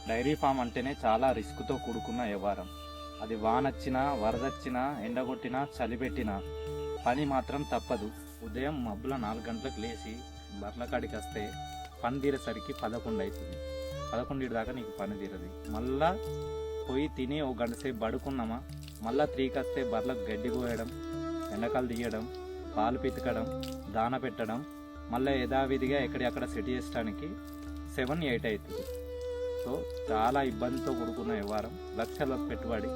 Dairy farm అంటేనే చాలా రిస్క్తో కూడుకున్న వ్యవహారం. అది వానొచ్చినా, వరదొచ్చినా, ఎండగొట్టినా, చలి పెట్టినా పని మాత్రం తప్పదు. ఉదయం మబ్బుల 4 గంటలకు లేచి బర్ల కాడికి వస్తే పని తీరేసరికి 11 అవుతుంది. 11 దాకా నీకు పని తీరదు. మళ్ళా పోయి తిని ఒక గంట సేపు పడుకున్నామా, మళ్ళీ 3కి వస్తే బర్లకు గడ్డి కోయడం, ఎండకాలు తీయడం, పాలు పితకడం, దాన పెట్టడం, మళ్ళీ యథావిధిగా ఎక్కడెక్కడ సెట్ చేయడానికి 7, 8 అవుతుంది. సో చాలా ఇబ్బందితో కూడుకున్న వ్యవహారం. లక్షల పెట్టుబడి,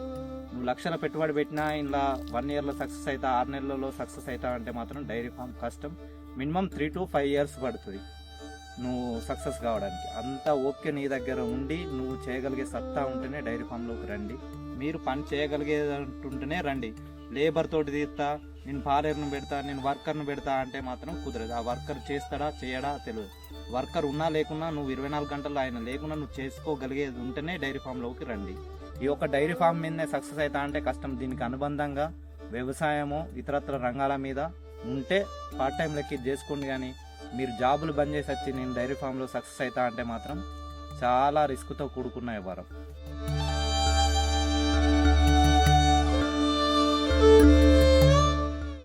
నువ్వు లక్షల పెట్టుబడి పెట్టినా ఇలా 1 ఇయర్లో సక్సెస్ అవుతా, 6 నెలలలో సక్సెస్ అవుతా అంటే మాత్రం డైరీ ఫామ్ కష్టం. మినిమం 3 to 5 years పడుతుంది నువ్వు సక్సెస్ కావడానికి. అంతా ఓకే నీ దగ్గర ఉండి నువ్వు చేయగలిగే సత్తా ఉంటేనే డైరీ ఫామ్లోకి రండి. మీరు పని చేయగలిగేదంటుంటేనే రండి. లేబర్ తోటి తీస్తా, నేను పాలేరును పెడతా, నేను వర్కర్ను పెడతా అంటే మాత్రం కుదరదు. ఆ వర్కర్ చేస్తాడా చేయడా తెలియదు. వర్కర్ ఉన్నా లేకున్నా నువ్వు 24 గంటలు ఆయన లేకున్నా నువ్వు చేసుకోగలిగేది ఉంటేనే డైరీ ఫామ్లోకి రండి. ఈ యొక్క డైరీ ఫామ్ మీదనే సక్సెస్ అవుతా అంటే కష్టం. దీనికి అనుబంధంగా వ్యవసాయము, ఇతరత్ర రంగాల మీద ఉంటే పార్ట్ టైం లెక్క చేసుకోండి. కానీ మీరు జాబులు బంద్ చేసి వచ్చి నేను డైరీ ఫామ్లో సక్సెస్ అవుతా అంటే మాత్రం చాలా రిస్క్తో కూడుకున్న వ్యవహారం.